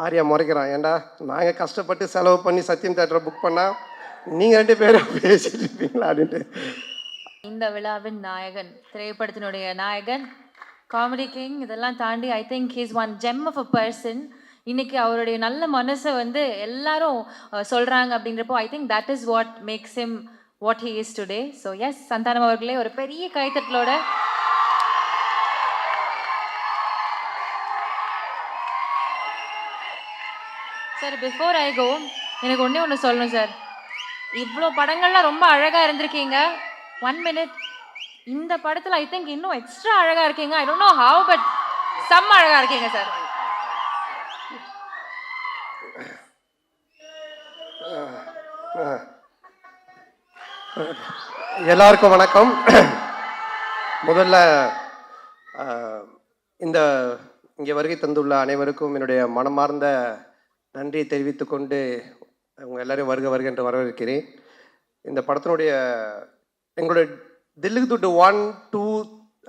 ஆர்யா முறைக்கிறான், ஏன்டா நாங்கள் கஷ்டப்பட்டு செலவு பண்ணி சத்யம் தேட்டரை புக் பண்ணால் நீங்கள் 2 பேரும் பேசிட்டு இருப்பீங்களா அப்படின்ட்டு. இந்த விழாவின் நாயகன், திரைப்படத்தினுடைய நாயகன், காமெடி கிங், இதெல்லாம் தாண்டி I think he's one gem of a person. இன்னைக்கு அவருடைய நல்ல மனசை வந்து எல்லாரும் சொல்றாங்க அப்படின்றப்போ I think that is what makes him what he is today. So yes, Santhanam அவர்களே ஒரு பெரிய கைத்தட்டலோட. சார், பிஃபோர் ஐ கோ, எனக்கு ஒன்று சொல்லணும் சார். இவ்வளோ படங்கள்லாம் ரொம்ப அழகாக இருந்திருக்கீங்க. 1 minute. இந்த படத்தில் ஐ திங்க் இன்னும் எக்ஸ்ட்ரா அழகாக இருக்கீங்க. I don't know how, but செம்ம அழகாக இருக்கீங்க சார். எல்லாருக்கும் வணக்கம். முதல்ல இந்த இங்கே வருகை தந்துள்ள அனைவருக்கும் என்னுடைய மனமார்ந்த நன்றியை தெரிவித்துக்கொண்டு அவங்க எல்லாரையும் வருக வருக என்று வரவேற்கிறேன். இந்த படத்தினுடைய எங்களுடைய தில்லுக்கு துட்டு 1, 2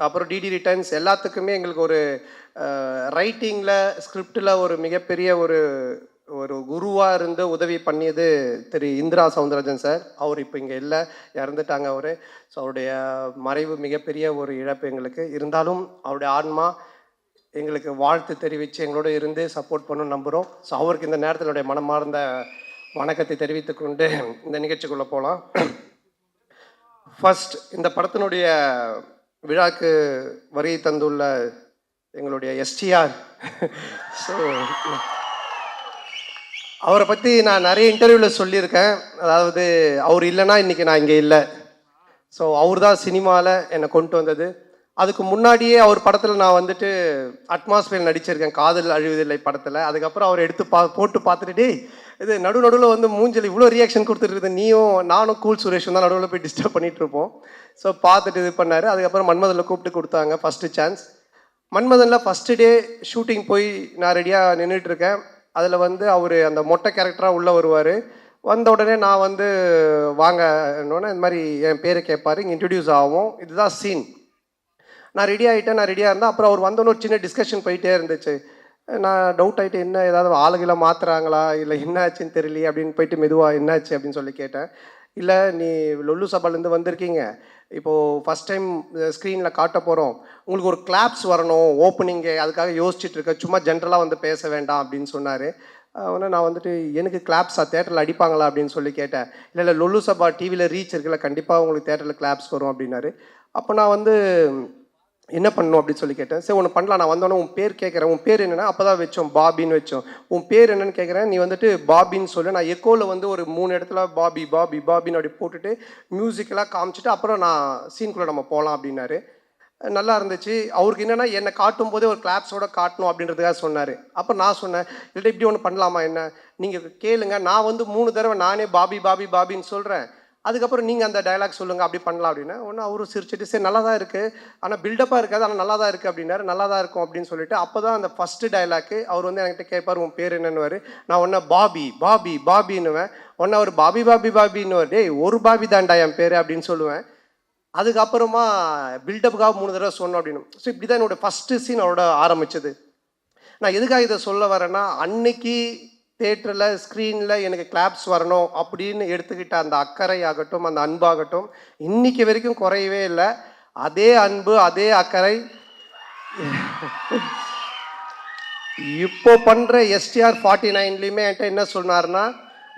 அப்புறம் டிடி ரிட்டர்ன்ஸ் எல்லாத்துக்குமே எங்களுக்கு ஒரு ரைட்டிங்கில் ஸ்கிரிப்டில் ஒரு மிகப்பெரிய ஒரு ஒரு குருவாக இருந்து உதவி பண்ணியது திரு இந்திரா சவுந்தரராஜன் சார். அவர் இப்போ இங்கே இல்லை, இறந்துட்டாங்க அவர். ஸோ அவருடைய மறைவு மிகப்பெரிய ஒரு இழப்பு எங்களுக்கு. இருந்தாலும் அவருடைய ஆன்மா எங்களுக்கு வாழ்த்து தெரிவித்து எங்களோட இருந்து சப்போர்ட் பண்ணணும்னு நம்புகிறோம். ஸோ அவருக்கு இந்த நேரத்தில் என்னுடைய மனமார்ந்த வணக்கத்தை தெரிவித்துக்கொண்டு இந்த நிகழ்ச்சிக்குள்ளே போகலாம். ஃபர்ஸ்ட், இந்த படத்தினுடைய விழாக்கு வருகை தந்துள்ள எங்களுடைய எஸ்டிஆர். ஸோ அவரை பற்றி நான் நிறைய இன்டர்வியூவில் சொல்லியிருக்கேன். அதாவது அவர் இல்லைன்னா இன்றைக்கி நான் இங்கே இல்லை. ஸோ அவர் தான் சினிமாவில் என்னை கொண்டு வந்தது. அதுக்கு முன்னாடியே அவர் படத்தில் நான் வந்துட்டு அட்மாஸ்பியர் நடிச்சிருக்கேன், காதல் அழிவதில்லை படத்தில். அதுக்கப்புறம் அவர் எடுத்து போட்டு பார்த்துட்டு, இது நடுவில் வந்து மூஞ்சில் இவ்வளோ ரியாக்ஷன் கொடுத்துட்டு நீயும் நானும் கூல் சுரேஷும் தான் நடுவில் போய் டிஸ்டர்ப் பண்ணிகிட்டு இருப்போம். ஸோ பார்த்துட்டு இது பண்ணார். அதுக்கப்புறம் மன்மதனில் கூப்பிட்டு கொடுத்தாங்க ஃபஸ்ட்டு சான்ஸ். மன்மதனில் ஃபஸ்ட்டு டே ஷூட்டிங் போய் நான் ரெடியாக நின்றுட்டுருக்கேன். அதில் வந்து அவர் அந்த மொட்டை கேரக்டராக உள்ளே வருவார். வந்த உடனே நான் வந்து வாங்க என்னோடனே இந்த மாதிரி என் பேரை கேட்பார், இங்கே இன்ட்ரடியூஸ் ஆகும். இதுதான் சீன். நான் ரெடி ஆகிட்டேன், நான் ரெடியாக இருந்தேன். அப்புறம் அவர் வந்தோன்னு ஒரு சின்ன டிஸ்கஷன் போயிட்டே இருந்துச்சு. நான் டவுட் ஆகிட்டு, என்ன ஏதாவது ஆளுகளை மாற்றுறாங்களா இல்லை என்ன ஆச்சுன்னு தெரியலையே அப்படின்னு போயிட்டு மெதுவாக என்னாச்சு அப்படின்னு சொல்லி கேட்டேன். இல்லை, நீ லொல்லு சபாலேருந்து வந்திருக்கீங்க, இப்போது ஃபஸ்ட் டைம் ஸ்க்ரீனில் காட்ட போகிறோம், உங்களுக்கு ஒரு கிளாப்ஸ் வரணும் ஓப்பனிங்கு, அதுக்காக யோசிச்சுட்டு இருக்க, சும்மா ஜென்ரலாக வந்து பேச வேண்டாம் அப்படின்னு சொன்னார். உடனே நான் வந்துட்டு எனக்கு கிளாப்ஸா தேட்டரில் அடிப்பாங்களா அப்படின்னு சொல்லி கேட்டேன். இல்லை லொல்லு சபா டிவியில் ரீச் இருக்குல்ல, கண்டிப்பாக உங்களுக்கு தேட்டரில் கிளாப்ஸ் வரும் அப்படின்னாரு. அப்போ நான் வந்து என்ன பண்ணணும் அப்படின்னு சொல்லி கேட்டேன். சரி ஒன்று பண்ணலாம், நான் வந்தோடனே உன் பேர் கேட்குறேன், உன் பேர் என்னென்னா, அப்போ தான் வச்சோம் பாபின்னு வச்சோம். உன் பேர் என்னென்னு கேட்குறேன், நீ வந்துட்டு பாபின்னு சொல்லு. நான் எக்கோவில் வந்து ஒரு 3 இடத்துல பாபி பாபி பாபின்னு அப்படி போட்டுட்டு மியூசிக்கெல்லாம் காமிச்சிட்டு அப்புறம் நான் சீனுக்குள்ளே நம்ம போகலாம் அப்படின்னாரு. நல்லா இருந்துச்சு. அவருக்கு என்னென்னா என்னை காட்டும் போதே ஒரு கிளாப்ஸோட காட்டணும் அப்படின்றதுக்காக சொன்னார். அப்போ நான் சொன்னேன், இல்லை இப்படி ஒன்று பண்ணலாமா, என்ன நீங்கள் கேளுங்க, நான் வந்து 3 தடவை நானே பாபி பாபி பாபின்னு சொல்கிறேன், அதுக்கப்புறம் நீங்கள் அந்த டைலாக் சொல்லுங்கள், அப்படி பண்ணலாம் அப்படின்னா. ஒன்று அவரும் சிரிச்சிட்டு, சரி நல்லா தான் இருக்குது, ஆனால் பில்டப்பாக இருக்காது, ஆனால் நல்லா தான் இருக்குது அப்படின்னாரு. நல்லா தான் இருக்கும் அப்படின்னு சொல்லிட்டு அப்போ தான் அந்த ஃபஸ்ட்டு டைலாக்கு அவர் வந்து என்கிட்ட கேட்பார், உன் பேர் என்னன்னுவார். நான் ஒன்று பாபி பாபி பாபின்னுவேன். ஒன்று அவர் பாபி பாபி பாபின்னுவார். டேய் ஒரு பாபி தான்டா என் பேர் அப்படின்னு சொல்லுவேன். அதுக்கப்புறமா பில்டப்புக்காக 3 தடவை சொன்னோம் அப்படின்னு. ஸோ இப்படி தான் என்னோடய ஃபஸ்ட்டு சீன் அவரோட ஆரம்பிச்சது. நான் எதுக்காக இதை சொல்ல வரேன்னா, அன்னைக்கு தேட்டரில் ஸ்க்ரீனில் எனக்கு கிளாப்ஸ் வரணும் அப்படின்னு எடுத்துக்கிட்ட அந்த அக்கறை ஆகட்டும், அந்த அன்பாகட்டும், இன்னைக்கு வரைக்கும் குறையவே இல்லை. அதே அன்பு, அதே அக்கறை இப்போ பண்ணுற எஸ்டிஆர் 49லையுமே என்கிட்ட என்ன சொன்னார்னா,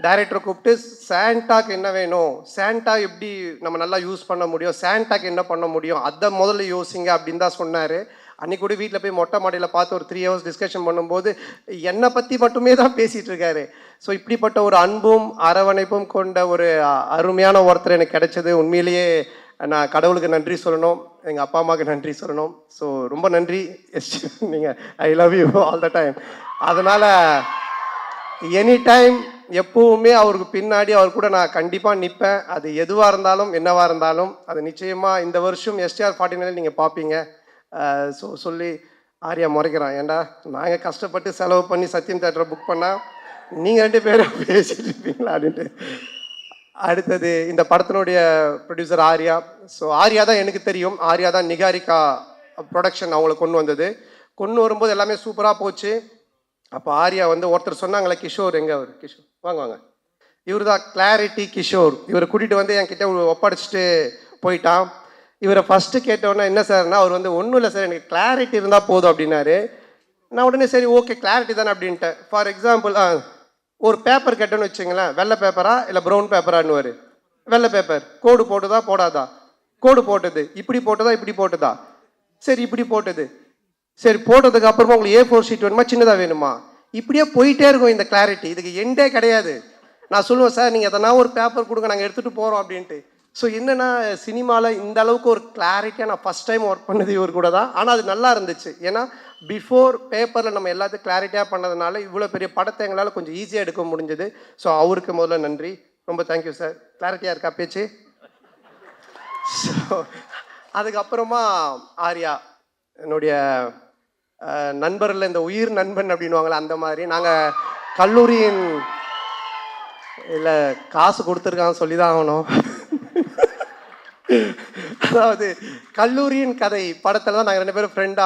டைரக்டரை கூப்பிட்டு சாண்டாக்கு என்ன வேணும், சாண்டா எப்படி நம்ம நல்லா யூஸ் பண்ண முடியும், சாண்டாக்கு என்ன பண்ண முடியும், அதை முதல்ல யோசிங்க அப்படின்னு தான் சொன்னார். அன்றைக்கி கூட வீட்டில் போய் மொட்டை மாடியில் பார்த்து ஒரு 3 hours டிஸ்கஷன் பண்ணும்போது என்னை பற்றி மட்டுமே தான் பேசிகிட்டு இருக்காரு. ஸோ இப்படிப்பட்ட ஒரு அன்பும் அரவணைப்பும் கொண்ட ஒரு அருமையான ஒருத்தர் எனக்கு கிடைச்சது. உண்மையிலேயே நான் கடவுளுக்கு நன்றி சொல்லணும், எங்கள் அப்பா அம்மாவுக்கு நன்றி சொல்லணும். ஸோ ரொம்ப நன்றி எஸ், நீங்கள் I love you all the time. அதனால் எனி டைம் எப்போவுமே அவருக்கு பின்னாடி அவர் கூட நான் கண்டிப்பாக நிற்பேன். அது எதுவாக இருந்தாலும் என்னவாக இருந்தாலும் அது நிச்சயமாக இந்த வருஷம் எஸ்டிஆர் 49 நீங்கள் பார்ப்பீங்க. ஸோ சொல்லி ஆர்யா முறைக்கிறான், ஏன்டா நாங்கள் கஷ்டப்பட்டு செலவு பண்ணி சத்யம் தேட்டரை புக் பண்ணால் நீங்கள் 2 பேரும் பேசிட்டு இருப்பீங்களா அப்படின்ட்டு. அடுத்தது இந்த படத்தினுடைய ப்ரொடியூசர் ஆர்யா. ஸோ ஆர்யா தான் எனக்கு தெரியும், ஆர்யா தான் நிகாரிகா ப்ரொடக்ஷன் அவங்கள கொண்டு வந்தது. கொண்டு வரும்போது எல்லாமே சூப்பராக போச்சு. அப்போ ஆர்யா வந்து ஒருத்தர் சொன்னாங்களே கிஷோர், எங்கே அவர் கிஷோர், வாங்க வாங்க, இவர் தான் கிளாரிட்டி கிஷோர். இவரை கூட்டிகிட்டு வந்து என்கிட்ட ஒப்படைச்சிட்டு போயிட்டான். இவரை ஃபஸ்ட்டு கேட்டோன்னே என்ன சார்னா, அவர் வந்து ஒன்றும் இல்லை சார், எனக்கு கிளாரிட்டி இருந்தால் போதும் அப்படின்னாரு. நான் உடனே சரி ஓகே கிளாரிட்டி தானே அப்படின்ட்டேன். ஃபார் எக்ஸாம்பிள் ஒரு பேப்பர் கேட்டோன்னு வச்சுங்களேன், வெள்ளை பேப்பரா இல்லை ப்ரௌன் பேப்பரான்னுவார். வெள்ளை பேப்பர், கோடு போட்டுதா போடாதா, கோடு போட்டது, இப்படி போட்டதா இப்படி போட்டதா, சரி இப்படி போட்டது, சரி போட்டதுக்கு அப்புறமா உங்களுக்கு A4 ஷீட் வேணுமா சின்னதாக வேணுமா, இப்படியே போயிட்டே இருக்கும் இந்த கிளாரிட்டி. இதுக்கு எண்டே கிடையாது. நான் சொல்லுவேன் சார் நீங்கள் எதனா ஒரு பேப்பர் கொடுங்க நாங்கள் எடுத்துகிட்டு போகிறோம் அப்படின்ட்டு. ஸோ என்னென்னா சினிமாவில் இந்த அளவுக்கு ஒரு கிளாரிட்டியாக நான் ஃபஸ்ட் டைம் ஒர்க் பண்ணது இவர் கூட தான். ஆனால் அது நல்லா இருந்துச்சு. ஏன்னா பிஃபோர் பேப்பரில் நம்ம எல்லாத்தையும் கிளாரிட்டியாக பண்ணதுனால இவ்வளோ பெரிய படத்தை எங்களால் கொஞ்சம் ஈஸியாக எடுக்க முடிஞ்சது. ஸோ அவருக்கு முதல்ல நன்றி, ரொம்ப தேங்க்யூ சார். கிளாரிட்டியாக இருக்கா பேச்சு? ஸோ அதுக்கப்புறமா ஆர்யா என்னுடைய நண்பரில் இந்த உயிர் நண்பன் அப்படின்வாங்களே அந்த மாதிரி. நாங்கள் கல்லூரியின் இல்லை காசு கொடுத்துருக்கான்னு சொல்லி தான் ஆகணும். அதாவது கல்லூரியின் கதை படத்தில் தான் நாங்கள் 2 பேரும் ஃப்ரெண்ட்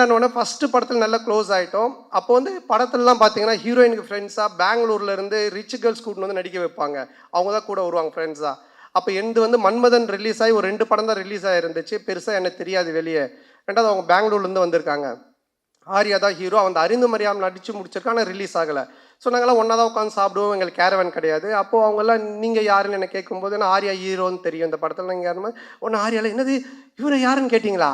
ஆனோடனே ஃபஸ்ட்டு படத்தில் நல்லா க்ளோஸ் ஆகிட்டோம். அப்போ வந்து படத்துலலாம் பார்த்தீங்கன்னா ஹீரோயினுக்கு ஃப்ரெண்ட்ஸாக பெங்களூர்லேருந்து ரிச் கேர்ள்ஸ் கூட்டின்னு வந்து நடிக்க வைப்பாங்க. அவங்க தான் கூட வருவாங்க ஃப்ரெண்ட்ஸாக. அப்போ எந்து வந்து மன்மதன் ரிலீஸ் ஆகி ஒரு 2 படம் தான் ரிலீஸ் ஆகிருந்துச்சு. பெருசாக எனக்கு தெரியாது வெளியே. ரெண்டாவது அவங்க பெங்களூர்லேருந்து வந்திருக்காங்க. ஆர்யா தான் ஹீரோ. அவன் அறிந்து மறியாமல் நடித்து முடிச்சிருக்கான், ஆனால் ரிலீஸ் ஆகலை. ஸோ நாங்கள்லாம் ஒன்றா தான் உட்காந்து சாப்பிடுவோம். எங்களுக்கு கேரவன் கிடையாது. அப்போது அவங்கெல்லாம் நீங்கள் யாருன்னு எனக்கு கேட்கும்போது நான் ஆர்யா ஹீரோன்னு தெரியும் இந்த படத்தில். நீங்கள் யாருமே ஒன்று ஆர்யாவில் என்னது இவரை யாருன்னு கேட்டிங்களா,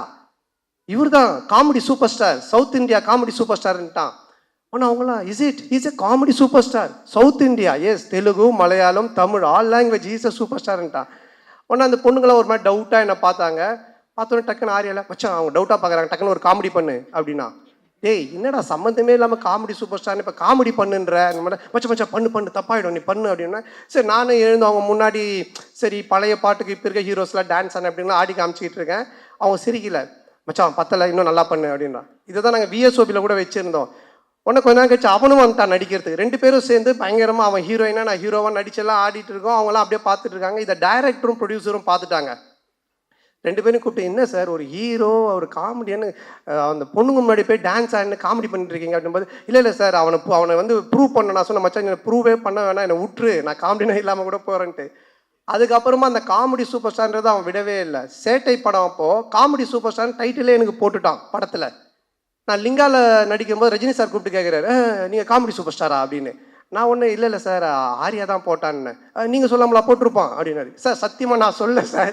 இவர் தான் comedy super star, south India comedy super ஸ்டார்ன்ட்டான். ஆனால் அவங்களாம் is a comedy super star south India, yes Telugu Malayalam Tamil all language is a super ஸ்டார்ன்ட்டான். ஒன்று அந்த பொண்ணுங்களாம் ஒரு மாதிரி டவுட்டாக என்னை பார்த்தாங்க. பார்த்தோன்னே டக்குன்னு ஆர்யாவில் மச்சான் அவங்க டவுட்டாக பார்க்குறாங்க, டக்குன்னு ஒரு காமெடி பண்ணு அப்படின்னா. டேய் என்னடா சம்மந்தமே இல்லாமல் காமெடி சூப்பர் ஸ்டார்னு இப்போ காமெடி பண்ணுன்ற மச்சா பண்ணு தப்பாயிடும் நீ பண்ணு அப்படின்னா. சரி நானும் எழுந்து அவங்க முன்னாடி சரி பழைய பாட்டுக்கு இப்போ இருக்க ஹீரோஸ்லாம் டான்ஸ் ஆன அப்படின்லாம் ஆடி காமிச்சிக்கிட்டு இருக்கேன். அவங்க சிரிக்கல, மச்சான் பத்தலை இன்னும் நல்லா பண்ணு அப்படின்னா. இதை தான் நாங்கள் VSOPயில் கூட வச்சுருந்தோம். உடனே கொஞ்ச நேரம் கழிச்சு அவனும் வந்துட்டான் நடிக்கிறதுக்கு. 2 பேரும் சேர்ந்து பயங்கரமாக அவன் ஹீரோயினாக நான் ஹீரோவாக நடிச்செல்லாம் ஆடிட்டு இருக்கோம். அவங்களாம் அப்படியே பார்த்துட்டு இருக்காங்க. இதை டைரக்டரும் ப்ரொடியூசரும் பார்த்துட்டாங்க. 2 பேரும் கூப்பிட்டு என்ன சார் ஒரு ஹீரோ ஒரு காமெடியான்னு அந்த பொண்ணுங்க முன்னாடி போய் டான்ஸ் ஆடினு காமெடி பண்ணிட்டு இருக்கீங்க அப்படின்போது, இல்லை சார் அவனை வந்து ப்ரூவ் பண்ண நான் சொன்ன மச்சான் என்னை ப்ரூவே பண்ண வேணாம், என்னை விட்டுரு, நான் காமெடினா இல்லாமல் கூட போகிறேன்ட்டு. அதுக்கப்புறமா அந்த காமெடி சூப்பர் ஸ்டார்ன்றது அவன் விடவே இல்லை. சேட்டை படம் அப்போது காமெடி சூப்பர் ஸ்டார்னு டைட்டிலே எனக்கு போட்டுட்டான் படத்தில். நான் லிங்காவில் நடிக்கும்போது ரஜினி சார் கூப்பிட்டு கேட்குறாரு, நீங்கள் காமெடி சூப்பர் ஸ்டாரா அப்படின்னு. நான் ஒன்று இல்லை சார் ஆர்யா தான் போட்டான்னு. நீங்கள் சொல்லாமலா போட்டிருப்பான் அப்படின்னாரு. சார் சத்தியமாக நான் சொல்ல சார்,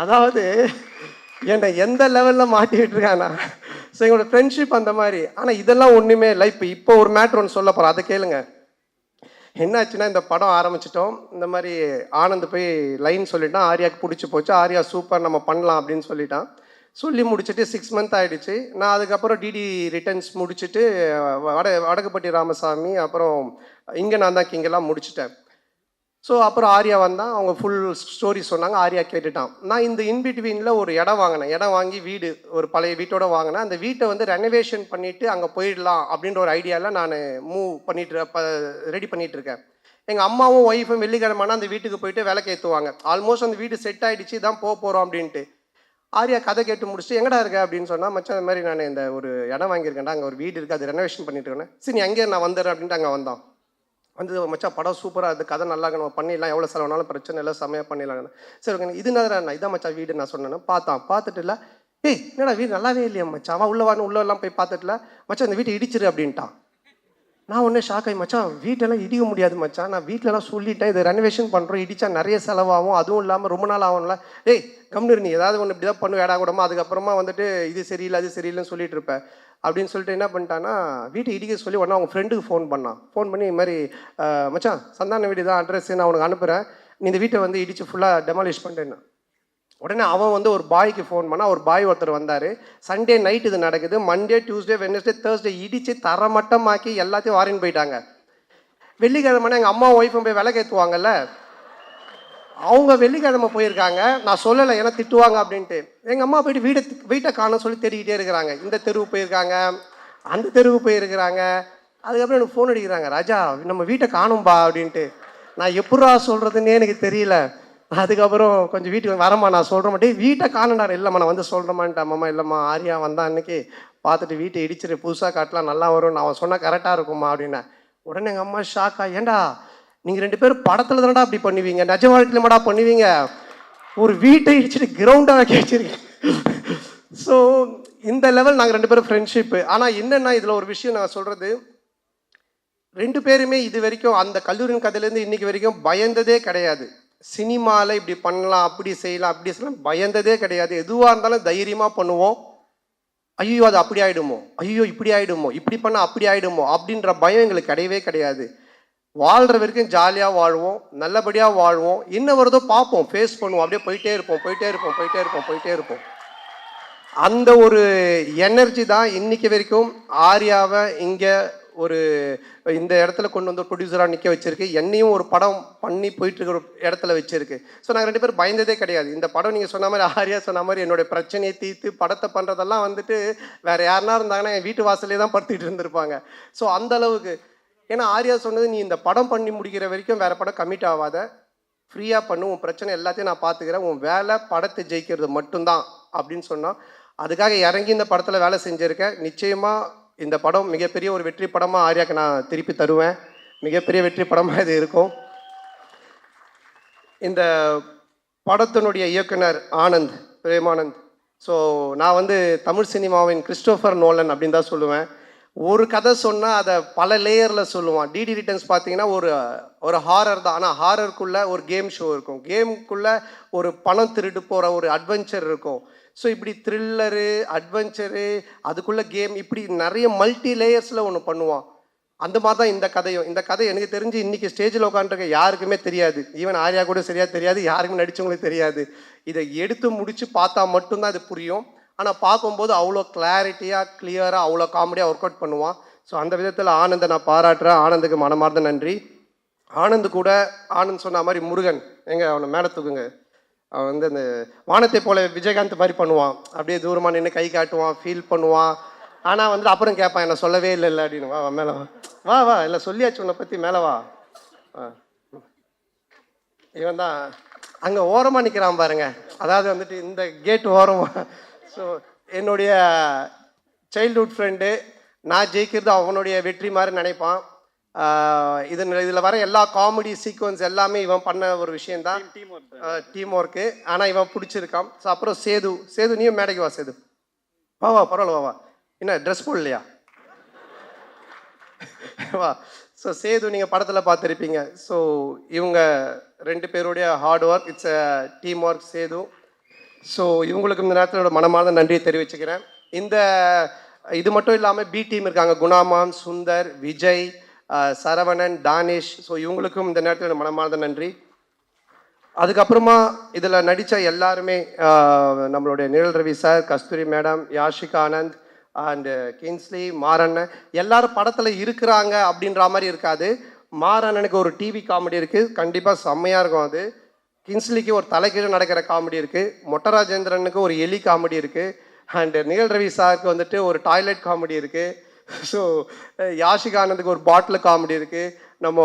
அதாவது என்னை எந்த லெவலில் மாட்டிக்கிட்டு இருக்கானா. ஸோ எங்களோட ஃப்ரெண்ட்ஷிப் அந்த மாதிரி. ஆனால் இதெல்லாம் ஒன்றுமே இல்லை. இப்போ ஒரு மேட்ரு ஒன்று சொல்ல போகிறோம், அதை கேளுங்க. என்னாச்சுன்னா இந்த படம் ஆரம்பிச்சிட்டோம். இந்த மாதிரி ஆனந்த் போய் லைன் சொல்லிட்டான், ஆர்யாவுக்கு பிடிச்சி போச்சு, ஆர்யா சூப்பர் நம்ம பண்ணலாம் அப்படின்னு சொல்லிட்டான். சொல்லி முடிச்சுட்டு 6 மந்த் ஆகிடுச்சு. நான் அதுக்கப்புறம் டிடி ரிட்டர்ன்ஸ் முடிச்சுட்டு வடக்குப்பட்டி ராமசாமி அப்புறம் இங்கே நான் தான் கிங்கெல்லாம் முடிச்சுட்டேன். ஸோ அப்புறம் ஆர்யா வந்தான், அவங்க ஃபுல் ஸ்டோரி சொன்னாங்க, ஆர்யா கேட்டுட்டான். நான் இந்த இன்பிட்வீனில் ஒரு இடம் வாங்கினேன். இடம் வாங்கி வீடு ஒரு பழைய வீட்டோட வாங்கினேன். அந்த வீட்டை வந்து ரெனோவேஷன் பண்ணிவிட்டு அங்கே போயிடலாம் அப்படின்ற ஒரு ஐடியாவில் நான் ரெடி பண்ணிகிட்ருக்கேன். எங்கள் அம்மாவும் ஒய்ஃபும் வெள்ளிக்கிழமைனா அந்த வீட்டுக்கு போயிட்டு விளக்கு ஏற்றுவாங்க. ஆல்மோஸ்ட் அந்த வீடு செட் ஆகிடுச்சு, தான் போகிறோம் அப்படின்ட்டு. ஆர்யா கதை கேட்டு முடிச்சுட்டு எங்கடா இருக்க அப்படின்னு சொன்னால், மச்சான் அந்த மாதிரி நான் இந்த ஒரு இடம் வாங்கியிருக்கேன்டா, அங்கே ஒரு வீடு இருக்குது, அது ரெனோவேஷன் பண்ணிட்டு இருக்கேன். சரி நீ அங்கேயே நான் வந்துடுறேன் அப்படின்ட்டு அங்கே வந்தான். வந்து மச்சான் படம் சூப்பராக அது கதை நல்லா நம்ம பண்ணிடலாம், எவ்வளோ செலவுனாலும் பிரச்சனை இல்லை, செம்மையாக பண்ணிடலாம். சரி ஓகே இது நான் இதான் மச்சான் வீடு நான் சொன்னேன்னா. பார்த்துட்டு இல்லை, என்னடா வீடு நல்லாவே இல்லையா மச்சான், அவன் உள்ளெல்லாம் போய் பார்த்துட்டுல மச்சான் இந்த வீட்டை இடிச்சிரு அப்படின்ட்டான். நான் ஒன்றே ஷாக் ஆகி, மச்சான் வீட்டெல்லாம் இடிக்க முடியாது மச்சான், நான் வீட்டிலலாம் சொல்லிட்டேன், இதை ரெனோவேஷன் பண்ணுறோம், இடித்தா நிறைய செலவாகும், அதுவும் இல்லாமல் ரொம்ப நாள் ஆகும்ல. கம்னு நீ ஏதாவது ஒன்று இப்படி தான் பண்ணு வேடா கூடமா, அதுக்கப்புறமா வந்துட்டு இது சரியில்லை அது சரியில்லைன்னு சொல்லிட்டு இருப்பேன் அப்படின்னு சொல்லிட்டு என்ன பண்ணிட்டான்னா, வீட்டை இடிக்க சொல்லி உடனே அவங்க ஃப்ரெண்டுக்கு ஃபோன் பண்ணி இது மாதிரி மச்சான் சந்தான வீடு தான் அட்ரஸ் நான் உனக்கு அனுப்புகிறேன், நீ இந்த வீட்டை வந்து இடித்து ஃபுல்லாக டெமாலிஷ் பண்ணிட்டேன்னா. உடனே அவன் வந்து ஒரு பாய்க்கு ஃபோன் பண்ணால், ஒரு பாய் ஒருத்தர் வந்தார். சண்டே நைட் இது நடக்குது, மண்டே டியூஸ்டே வெட்னஸ்டே தேர்ஸ்டே இடித்து தரமட்டமாக்கி எல்லாத்தையும் வாரின்னு போயிட்டாங்க. வெள்ளிக்கிழமை எங்கள் அம்மா ஒய்ஃபும் போய் விளக்கேற்றுவாங்கல்ல, அவங்க வெள்ளிக்கிழமை போயிருக்காங்க. நான் சொல்லலை ஏன்னா திட்டுவாங்க அப்படின்ட்டு. எங்கள் அம்மா போயிட்டு வீட்டை காணோன்னு சொல்லி தேடிக்கிட்டே இருக்கிறாங்க. இந்த தெருவு போயிருக்காங்க, அந்த தெருவு போயிருக்கிறாங்க. அதுக்கப்புறம் எனக்கு ஃபோன் அடிக்கிறாங்க, ராஜா நம்ம வீட்டை காணும்பா அப்படின்ட்டு. நான் எப்படா சொல்கிறதுன்னே எனக்கு தெரியல. அதுக்கப்புறம் கொஞ்சம் வீட்டுக்கு வரமா நான் சொல்கிறேன், வீட்டை காணண்டா. இல்லைம்மா நான் வந்து சொல்கிறேம்மான்ட்டு. அம்மா இல்லைம்மா ஆர்யா வந்தான் அன்னைக்கு பார்த்துட்டு வீட்டை இடிச்சிட்டு புதுசாக காட்டலாம் நல்லா வரும், நான் அவன் சொன்னால் கரெக்டாக இருக்குமா அப்படின்னேன். உடனே எங்கள் அம்மா ஷாக்கா, ஏண்டா நீங்கள் 2 பேரும் படத்தில் தானடா அப்படி பண்ணுவீங்க, நிஜ வாழ்க்கையில் மாடா பண்ணுவீங்க, ஒரு வீட்டை இடிச்சிட்டு கிரவுண்டாக வச்சிருக்கீங்க. ஸோ இந்த லெவல் நாங்கள் 2 பேரும் ஃப்ரெண்ட்ஷிப்பு. ஆனால் என்னென்னா இதில் ஒரு விஷயம் நான் சொல்கிறது, 2 பேருமே இது வரைக்கும் அந்த கல்லூரியின் கதையிலேருந்து இன்னைக்கு வரைக்கும் பயந்ததே கிடையாது. சினிமாவில் இப்படி பண்ணலாம், அப்படி செய்யலாம், அப்படி செய்யலாம் பயந்ததே கிடையாது. எதுவாக இருந்தாலும் தைரியமாக பண்ணுவோம். ஐயோ அது அப்படி ஆகிடுமோ, ஐயோ இப்படி ஆகிடுமோ, இப்படி பண்ணால் அப்படி ஆகிடுமோ அப்படின்ற பயம் எங்களுக்கு கிடையவே கிடையாது. வாழ்கிற வரைக்கும் ஜாலியாக வாழ்வோம், நல்லபடியாக வாழ்வோம், என்ன வருதோ பார்ப்போம், ஃபேஸ் பண்ணுவோம், அப்படியே போயிட்டே இருப்போம் போயிட்டே இருப்போம் போயிட்டே இருப்போம் போயிட்டே இருப்போம். அந்த ஒரு எனர்ஜி தான் இன்னைக்கு வரைக்கும் ஆர்யாவை இங்கே ஒரு இந்த இடத்துல கொண்டு வந்து ப்ரொடியூசராக நிற்க வச்சிருக்கு, என்னையும் ஒரு படம் பண்ணி போயிட்டு இருக்கிற ஒரு இடத்துல வச்சிருக்கு. ஸோ நாங்கள் 2 பேரும் பயந்ததே கிடையாது. இந்த படம் நீங்கள் சொன்ன மாதிரி, ஆர்யா சொன்ன மாதிரி என்னுடைய பிரச்சனையை தீர்த்து படத்தை பண்ணுறதெல்லாம் வந்துட்டு வேறு யாருனா இருந்தாங்கன்னா என் வீட்டு வாசலே தான் படுத்திட்டு இருந்திருப்பாங்க. ஸோ அந்த அளவுக்கு, ஏன்னா ஆர்யா சொன்னது, நீ இந்த படம் பண்ணி முடிக்கிற வரைக்கும் வேறு படம் கமிட் ஆகாத, ஃப்ரீயாக பண்ணு, உன் பிரச்சனை எல்லாத்தையும் நான் பார்த்துக்கிறேன், உன் வேலை படத்தை ஜெயிக்கிறது மட்டும்தான் அப்படின்னு சொன்னால் அதுக்காக இறங்கி இந்த படத்தில் வேலை செஞ்சுருக்கேன். நிச்சயமாக இந்த படம் மிகப்பெரிய ஒரு வெற்றி படமாக ஆர்யாவுக்கு நான் திருப்பி தருவேன். மிகப்பெரிய வெற்றி படமாக இது இருக்கும். இந்த படத்தினுடைய இயக்குனர் ஆனந்த், பிரேமானந்த். ஸோ நான் வந்து தமிழ் சினிமாவின் கிறிஸ்டோஃபர் நோலன் அப்படின்னு தான் சொல்லுவேன். ஒரு கதை சொன்னால் அதை பல லேயரில் சொல்லுவான். டிடி ரிட்டர்ன்ஸ் பார்த்தீங்கன்னா ஒரு ஹாரர் தான், ஆனால் ஹாரருக்குள்ளே ஒரு கேம் ஷோ இருக்கும், கேமுக்குள்ளே ஒரு பணம் திருட்டு போகிற ஒரு அட்வென்ச்சர் இருக்கும். ஸோ இப்படி த்ரில்லரு, அட்வென்ச்சரு, அதுக்குள்ளே கேம், இப்படி நிறைய மல்டி லேயர்ஸில் ஒன்று பண்ணுவான். அந்த மாதிரி தான் இந்த கதையும். இந்த கதை எனக்கு தெரிஞ்சு இன்றைக்கி ஸ்டேஜில் உட்காந்துருக்க யாருக்குமே தெரியாது, ஈவன் ஆர்யா கூட சரியாக தெரியாது, யாருக்குமே நடித்தவங்களுக்கு தெரியாது. இதை எடுத்து முடித்து பார்த்தா மட்டும்தான் இது புரியும். ஆனால் பார்க்கும்போது அவ்வளோ கிளாரிட்டியாக, கிளியராக, அவ்வளோ காமெடியாக ஒர்க் அவுட் பண்ணுவான். ஸோ அந்த விதத்தில் ஆனந்தை நான் பாராட்டுறேன். ஆனந்துக்கு மனமார்ந்த நன்றி. ஆனந்த் கூட, ஆனந்த் சொன்ன மாதிரி முருகன், எங்க அவனை மேலே தூக்குங்க, அவன் வந்து அந்த வானத்தை போல விஜயகாந்த் மாதிரி பண்ணுவான், அப்படியே தூரமாக நின்று கை காட்டுவான், ஃபீல் பண்ணுவான். ஆனால் வந்து அப்புறம் கேட்பான், என்ன சொல்லவே இல்லை அப்படின்னு, வா மேலே வா, வா வா, இல்லை சொல்லியாச்சு உன்னை பற்றி, மேலே வா. இவன் தான் அங்கே ஓரமாக நிற்கிறான் பாருங்க, அதாவது வந்துட்டு இந்த கேட் ஓரமாக. ஸோ என்னுடைய சைல்ட்ஹுட் ஃப்ரெண்டு, நான் ஜெயிக்கிறது அவனுடைய வெற்றி மாதிரி நினைப்பான். இதில் வர எல்லா காமெடி சீக்வன்ஸ் எல்லாமே இவன் பண்ண ஒரு விஷயந்தான், டீம் ஒர்க்கு. ஆனால் இவன் பிடிச்சிருக்கான். ஸோ அப்புறம் சேது நீயும் மேடைக்கு வா, சேது வா வா, பரவாயில்ல வா வா, என்ன ட்ரெஸ் போடலையா, வா. ஸோ சேது நீங்கள் படத்தில் பார்த்துருப்பீங்க. ஸோ இவங்க 2 பேருடைய hard work, it's a team work, Sethu. So இவங்களுக்கு இந்த நேரத்தில் மனமார்ந்த நன்றியை தெரிவிச்சுக்கிறேன். இது மட்டும் இல்லாமல் பி டீம் இருக்காங்க, குணாமான், சுந்தர், விஜய், சரவணன், தானிஷ். ஸோ இவங்களுக்கும் இந்த நேரத்தில் மனமார்ந்த நன்றி. அதுக்கப்புறமா இதில் நடித்த எல்லாருமே, நம்மளுடைய நிழல் Ravi sir, Kasthuri madam, Yashika Anand and Kingsley, மாரண்ணன், எல்லாரும் படத்தில் இருக்கிறாங்க அப்படின்ற மாதிரி இருக்காது. மாரண்ணனுக்கு ஒரு டிவி காமெடி இருக்குது, கண்டிப்பாக செம்மையாக இருக்கும் அது. கின்ஸ்லிக்கு ஒரு தலைக்கீழ நடக்கிற காமெடி இருக்குது, மொட்டராஜேந்திரனுக்கு ஒரு எலி காமெடி இருக்குது, அண்டு நிழல் ரவி சாருக்கு வந்துட்டு ஒரு டாய்லெட் காமெடி இருக்குது. ஸோ யாஷிகா ஆனந்துக்கு ஒரு பாட்டில் காமெடி இருக்குது, நம்ம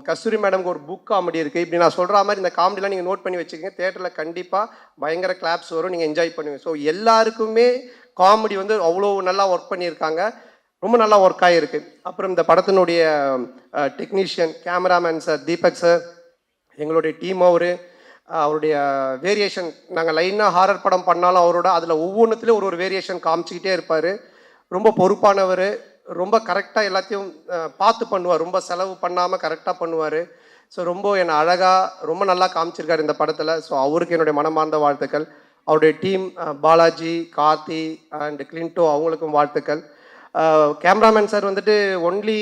கஸ்தூரி மேடம்க்கு ஒரு புக் காமெடி இருக்குது. இப்படி நான் சொல்கிற மாதிரி இந்த காமெடிலாம் நீங்கள் நோட் பண்ணி வச்சுக்கோங்க. தேட்டரில் கண்டிப்பாக பயங்கர கிளாப்ஸ் வரும், நீங்கள் என்ஜாய் பண்ணுவீங்க. ஸோ எல்லாருக்குமே காமெடி வந்து அவ்வளோ நல்லா ஒர்க் பண்ணியிருக்காங்க, ரொம்ப நல்லா ஒர்க் ஆகிருக்கு. அப்புறம் இந்த படத்தினுடைய technician, cameraman sir Deepak sir, எங்களுடைய டீம், அவருடைய வேரியேஷன், நாங்கள் லைனாக ஹாரர் படம் பண்ணாலும் அவரோட அதில் ஒவ்வொன்றுத்துலேயும் ஒரு வேரியேஷன் காமிச்சிக்கிட்டே இருப்பார். ரொம்ப பொறுப்பானவர், ரொம்ப கரெக்டாக எல்லாத்தையும் பார்த்து பண்ணுவார், ரொம்ப செலவு பண்ணாமல் கரெக்டாக பண்ணுவார். ஸோ ரொம்ப என்னை அழகாக ரொம்ப நல்லா காமிச்சிருக்காரு இந்த படத்தில். ஸோ அவருக்கு என்னுடைய மனமார்ந்த வாழ்த்துக்கள். அவருடைய டீம் பாலாஜி, கார்த்தி அண்ட் கிளின்டோ, அவங்களுக்கும் வாழ்த்துக்கள். கேமராமேன் சார் வந்துட்டு ஒன்லி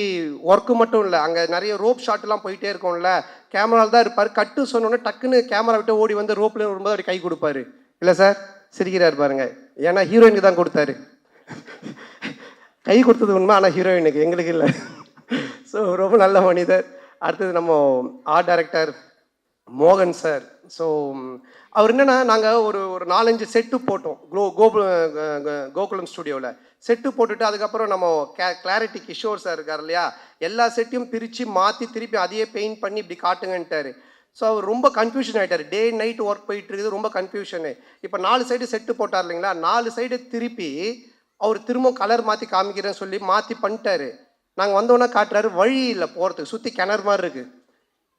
ஒர்க்கு மட்டும் இல்லை, அங்கே நிறைய ரோப் ஷாட்லாம் போயிட்டே இருக்கும்ல, கேமராவில் தான் இருப்பார். கட்டு சொன்னோன்னே டக்குன்னு கேமரா விட்டு ஓடி வந்து ரோப்பில் வரும்போது அப்படி கை கொடுப்பாரு. இல்லை சார், சிரிக்கிறார் பாருங்க, ஏன்னா ஹீரோயினுக்கு தான் கொடுத்தாரு. கை கொடுத்தது உண்மை, ஆனால் ஹீரோயினுக்கு, எங்களுக்கு இல்லை. ஸோ ரொம்ப நல்ல மனிதர். அடுத்தது நம்ம ஆர்ட் டைரக்டர் மோகன் சார். ஸோ அவர் என்னென்னா, நாங்கள் ஒரு 4-5 செட்டு போட்டோம் கோகுலம் ஸ்டுடியோவில். செட்டு போட்டுட்டு அதுக்கப்புறம் நம்ம கிளாரிட்டி கிஷோர் சார் இருக்கார் இல்லையா, எல்லா செட்டையும் பிரித்து மாற்றி திருப்பி அதையே பெயிண்ட் பண்ணி இப்படி காட்டுங்கன்ட்டார். ஸோ அவர் ரொம்ப கன்ஃபியூஷன் ஆகிட்டார், டே நைட் ஒர்க் போயிட்டு இருக்குது, ரொம்ப கன்ஃபியூஷனு. இப்போ 4 சைடு செட்டு போட்டார் இல்லைங்களா, 4 சைடு திருப்பி அவர் திரும்ப கலர் மாற்றி காமிக்கிறேன்னு சொல்லி மாற்றி பண்ணிட்டாரு. நாங்கள் வந்தோன்னே காட்டுறாரு, வழி இல்லை போகிறதுக்கு, சுற்றி கிணறு மாதிரி இருக்குது.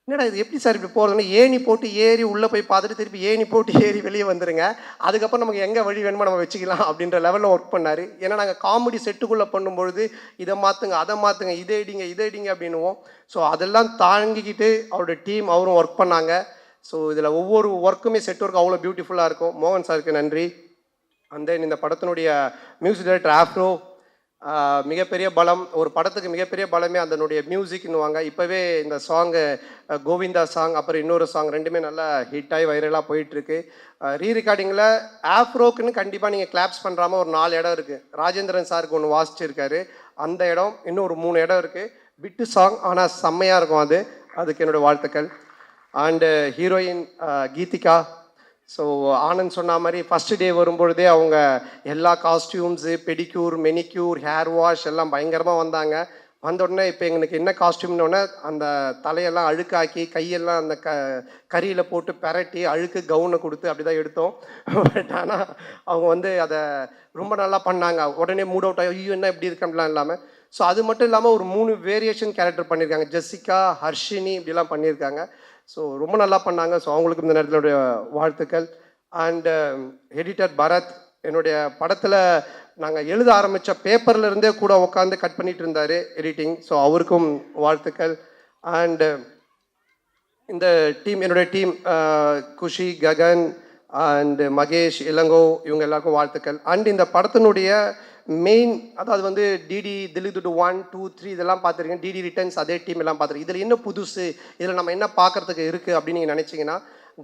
என்னடா இது எப்படி சார் இப்படி போகிறதுன்னு ஏணி போட்டு ஏறி உள்ளே போய் பார்த்துட்டு திருப்பி ஏணி போட்டு ஏறி வெளியே வந்துடுங்க, அதுக்கப்புறம் நமக்கு எங்கே வழி வேணுமோ நம்ம வச்சுக்கலாம் அப்படின்ற லெவலில் ஒர்க் பண்ணார். ஏன்னா நாங்கள் காமெடி செட்டுக்குள்ளே பண்ணும்பொழுது இதை மாற்றுங்க அதை மாற்றுங்க இதை இடிங்க அப்படின்னுவோம். ஸோ அதெல்லாம் தாங்கிக்கிட்டு அவரோட டீம் அவரும் ஒர்க் பண்ணாங்க. ஸோ இதில் ஒவ்வொரு ஒர்க்குமே செட் ஒர்க் அவ்வளோ பியூட்டிஃபுல்லாக இருக்கும். மோகன் சாருக்கு நன்றி. அண்ட் தென் இந்த படத்தினுடைய மியூசிக் டைரக்டர் ஆஃப்ரோ, மிகப்பெரிய பலம். ஒரு படத்துக்கு மிகப்பெரிய பலமே அதனுடைய மியூசிக்னுவாங்க. இப்போவே இந்த சாங்கு கோவிந்தா சாங், அப்புறம் இன்னொரு சாங் ரெண்டுமே நல்லா ஹிட்டாகி வைரலாக போயிட்டுருக்கு. ரீ ரெக்கார்டிங்கில் ஆஃப்ரோக்குன்னு கண்டிப்பாக நீங்கள் கிளாப்ஸ் பண்ணுறாமல் ஒரு 4 இடம் இருக்குது. ராஜேந்திரன் சாருக்கு ஒன்று வாசிச்சிருக்காரு, அந்த இடம் இன்னும் ஒரு 3 இடம் இருக்குது. பிட்டு சாங் ஆனால் செம்மையாக இருக்கும், அதுக்கு என்னோடய வாழ்த்துக்கள். And heroine Geethika. So Anand சொன்ன மாதிரி ஃபஸ்ட்டு டே வரும்பொழுதே அவங்க எல்லா costumes, pedicure, manicure, hair wash எல்லாம் பயங்கரமாக வந்தாங்க. வந்த உடனே இப்போ எங்களுக்கு என்ன காஸ்டியூம்னோடனே அந்த தலையெல்லாம் அழுக்காக்கி கையெல்லாம் அந்த கரியில் போட்டு பெரட்டி அழுக்கு கவுனை கொடுத்து அப்படி தான் எடுத்தோம். பட் ஆனால் அவங்க வந்து அதை ரொம்ப நல்லா பண்ணாங்க. உடனே மூட் அவுட் ஆகி ஐயோ என்ன இப்படி இருக்கம்லாம் இல்லாமல். ஸோ அது மட்டும் இல்லாமல் ஒரு 3 வேரியேஷன் கேரக்டர் பண்ணியிருக்காங்க. ஜெசிகா, ஹர்ஷினி இப்படிலாம் பண்ணியிருக்காங்க. ஸோ ரொம்ப நல்லா பண்ணாங்க. ஸோ அவங்களுக்கு இந்த நேரத்தினுடைய வாழ்த்துக்கள். அண்டு எடிட்டர் பரத், என்னுடைய படத்தில் நாங்கள் எழுத ஆரம்பித்த பேப்பர்லேருந்தே கூட உட்காந்து கட் பண்ணிகிட்டு இருந்தார் எடிட்டிங். ஸோ அவருக்கும் வாழ்த்துக்கள். அண்டு இந்த டீம், என்னுடைய டீம் குஷி, ககன் அண்டு மகேஷ், இளங்கோ, இவங்க எல்லாருக்கும் வாழ்த்துக்கள். அண்ட் இந்த படத்தினுடைய மெயின், அதாவது வந்து டிடி தில்லிதுட்டு 1, 2, 3 இதெல்லாம் பார்த்துருக்கீங்க. டிடி ரிட்டர்ன்ஸ் அதே டீம் எல்லாம் பார்த்துருக்கீங்க. இதில் என்ன புதுசு, இதில் நம்ம என்ன பார்க்குறதுக்கு இருக்குது அப்படின்னு நீங்கள் நினச்சிங்கன்னா,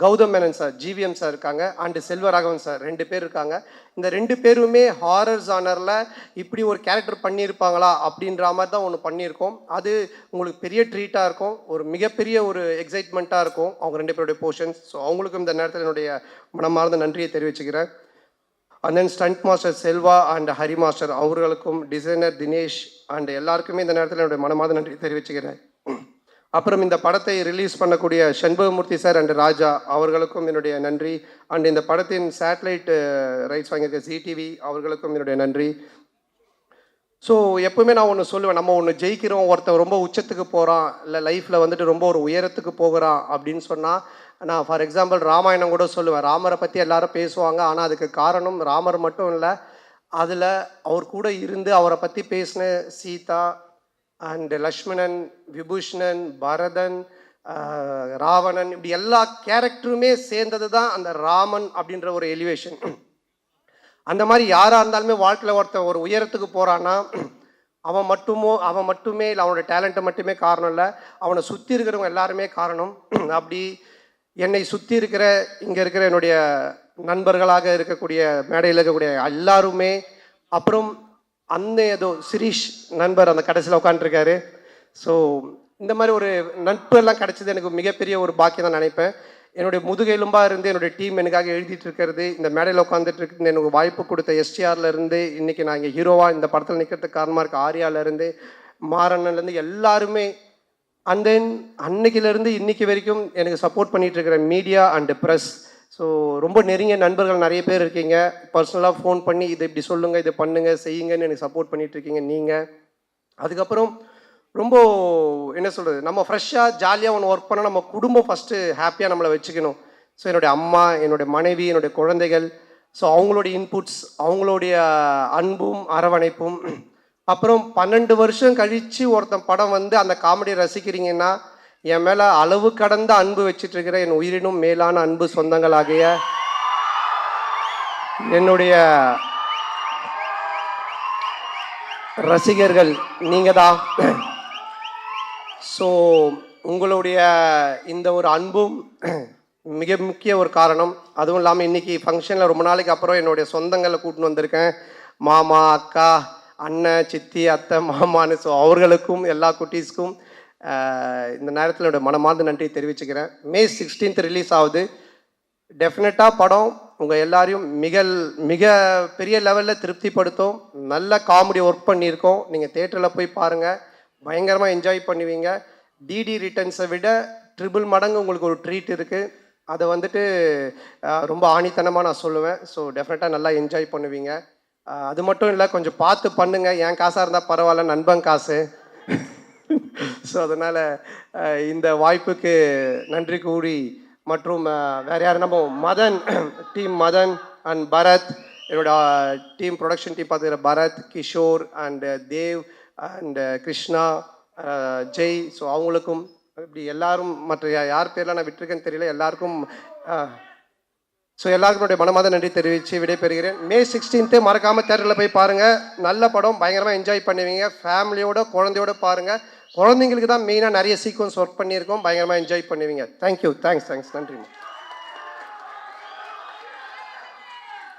Gautham Menon sir, GVM sir இருக்காங்க, அண்டு செல்வராகவன் சார் 2 பேர் இருக்காங்க. இந்த 2 பேருமே ஹாரர் ஜானரில் இப்படி ஒரு கேரக்டர் பண்ணியிருப்பாங்களா அப்படின்ற மாதிரி தான் ஒன்று பண்ணியிருக்கோம். அது உங்களுக்கு பெரிய ட்ரீட்டாக இருக்கும், ஒரு மிகப்பெரிய ஒரு எக்ஸைட்மெண்ட்டாக இருக்கும் அவங்க 2 பேருடைய போர்ஷன்ஸ். ஸோ அவங்களுக்கும் இந்த நேரத்தில் என்னுடைய மனமார்ந்த நன்றியை தெரிவிச்சுக்கிறேன். And then stunt master Selva and Hari master அவர்களுக்கும், டிசைனர் தினேஷ் அண்ட் எல்லாருக்குமே இந்த நேரத்தில் என்னுடைய மனமார்ந்த நன்றி தெரிவிச்சுக்கிறேன். அப்புறம் இந்த படத்தை ரிலீஸ் பண்ணக்கூடிய சண்பகமூர்த்தி சார் அண்ட் ராஜா அவர்களுக்கும் என்னுடைய நன்றி. அண்ட் இந்த படத்தின் சேட்டலைட் ரைட்ஸ் வாங்கியிருக்க ஜிடிவி அவர்களுக்கும் என்னுடைய நன்றி. ஸோ எப்பவுமே நான் ஒன்று சொல்லுவேன், நம்ம ஒன்று ஜெயிக்கிறோம், ஒருத்தர் ரொம்ப உச்சத்துக்கு போகிறான், இல்லை லைஃப்பில் வந்துட்டு ரொம்ப ஒரு உயரத்துக்கு போகிறான் அப்படின்னு சொன்னால், நான் ஃபார் எக்ஸாம்பிள் ராமாயணம் கூட சொல்லுவேன். ராமரை பற்றி எல்லாரும் பேசுவாங்க, ஆனால் அதுக்கு காரணம் ராமர் மட்டும் இல்லை, அதில் அவர் கூட இருந்து அவரை பற்றி பேசின சீதா அண்ட் லக்ஷ்மணன், விபூஷணன், பரதன், ராவணன், இப்படி எல்லா கேரக்டருமே சேர்ந்தது தான் அந்த ராமன் அப்படின்ற ஒரு எலிவேஷன். அந்த மாதிரி யாராக இருந்தாலுமே வாழ்க்கையில் ஒருத்தன் ஒரு உயரத்துக்கு போகிறான்னா அவன் மட்டுமே இல்லை, அவனோட டேலண்ட்டை மட்டுமே காரணம் இல்லை, அவனை சுற்றி இருக்கிறவங்க எல்லாருமே காரணம். அப்படி என்னை சுற்றி இருக்கிற இங்கே இருக்கிற என்னுடைய நண்பர்களாக இருக்கக்கூடிய மேடையில் இருக்கக்கூடிய எல்லாருமே, அப்புறம் ஏதோ சிரீஷ் நண்பர் அந்த கடைசியில் உட்காந்துருக்காரு. ஸோ இந்த மாதிரி ஒரு நட்பு எல்லாம் கிடைச்சது எனக்கு மிகப்பெரிய ஒரு பாக்கியம் தான் நினைப்பேன். என்னுடைய முதுகெலும்பாக இருந்து என்னுடைய டீம் எனக்காக எழுதிட்டு இருக்கிறது, இந்த மேடையில் உட்காந்துட்டு இருக்கு, எனக்கு வாய்ப்பு கொடுத்த எஸ்டிஆர்லேருந்து இன்றைக்கி நான் இங்கே ஹீரோவாக இந்த படத்தில் நிற்கிறதுக்கு காரணமாக இருக்க ஆர்யாவிலேருந்து, மாறன்லேருந்து எல்லாருமே, அண்ட் தென் அன்னைக்கிலேருந்து இன்றைக்கி வரைக்கும் எனக்கு சப்போர்ட் பண்ணிகிட்டு இருக்கிற மீடியா அண்டு ப்ரெஸ். ஸோ ரொம்ப நெருங்கிய நண்பர்கள் நிறைய பேர் இருக்கீங்க. பர்சனலாக ஃபோன் பண்ணி இதை இப்படி சொல்லுங்கள், இதை பண்ணுங்கள், செய்யுங்கன்னு எனக்கு சப்போர்ட் பண்ணிகிட்ருக்கீங்க நீங்கள். அதுக்கப்புறம் ரொம்ப என்ன சொல்கிறது, நம்ம ஃப்ரெஷ்ஷாக ஜாலியாக ஒன்று ஒர்க் பண்ணால் நம்ம குடும்பம் ஃபஸ்ட்டு ஹாப்பியாக நம்மளை வச்சுக்கணும். ஸோ என்னுடைய அம்மா, என்னுடைய மனைவி, என்னுடைய குழந்தைகள், ஸோ அவங்களுடைய இன்புட்ஸ், அவங்களுடைய அன்பும் அரவணைப்பும். அப்புறம் 12 வருஷம் கழித்து ஒருத்தன் படம் வந்து அந்த காமெடியை ரசிக்கிறீங்கன்னா, என் மேலே அளவு கடந்த அன்பு வச்சிட்ருக்கிற என் உயிரினும் மேலான அன்பு சொந்தங்களாகிய என்னுடைய ரசிகர்கள் நீங்கள் தான். ஸோ உங்களுடைய இந்த ஒரு அன்பும் மிக முக்கிய ஒரு காரணம். அதுவும் இல்லாமல் இன்றைக்கி ஃபங்க்ஷனில் ரொம்ப நாளைக்கு அப்புறம் என்னுடைய சொந்தங்களை கூட்டின்னு வந்திருக்கேன். மாமா, அக்கா, அண்ணன், சித்தி, அத்தை, மாமான்னு. ஸோ அவர்களுக்கும் எல்லா குட்டீஸ்க்கும் இந்த நேரத்தில் என்னோட மனமார்ந்த நன்றி தெரிவிச்சுக்கிறேன். May 16th ரிலீஸ் ஆகுது. டெஃபினட்டாக படம் உங்கள் எல்லாரையும் மிக பெரிய லெவலில் திருப்திப்படுத்தும். நல்ல காமெடி ஒர்க் பண்ணியிருக்கோம். நீங்கள் தேட்டரில் போய் பாருங்கள், பயங்கரமாக என்ஜாய் பண்ணுவீங்க. டிடி ரிட்டர்ன்ஸை விட 3 மடங்கு உங்களுக்கு ஒரு ட்ரீட் இருக்குது. அதை வந்துட்டு ரொம்ப ஆணித்தனமாக நான் சொல்லுவேன். ஸோ டெஃபினட்டாக நல்லா என்ஜாய் பண்ணுவீங்க. அது மட்டும் இல்லை, கொஞ்சம் பார்த்து பண்ணுங்க. என் காசாக இருந்தால் பரவாயில்ல, நண்பன் காசு. ஸோ அதனால் இந்த வாய்ப்புக்கு நன்றி கூறி, மற்றும் வேறு யார், நம்ம மதன் டீம், மதன் அண்ட் பரத், என்னோட டீம் ப்ரொடக்ஷன் டீம் பார்த்துக்கிற Bharath, Kishore and Dev and Krishna, Jai, so அவங்களுக்கும் இப்படி எல்லாரும், மற்ற யார் பேர்லாம் நான் விட்டுருக்கேன்னு தெரியல, எல்லாருக்கும் ஸோ எல்லாருக்கும் என்னுடைய மனமாத நன்றி தெரிவித்து விடைபெறுகிறேன். மே 16 மறக்காமல் தேட்டரில் போய் பாருங்கள். நல்ல படம், பயங்கரமாக என்ஜாய் பண்ணுவீங்க. ஃபேமிலியோட குழந்தையோட பாருங்கள். குழந்தைங்களுக்கு தான் மெயினாக நிறைய சீக்வன்ஸ் ஒர்க் பண்ணியிருக்கோம். பயங்கரமாக என்ஜாய் பண்ணுவீங்க. தேங்க்யூ, தேங்க்ஸ், நன்றி.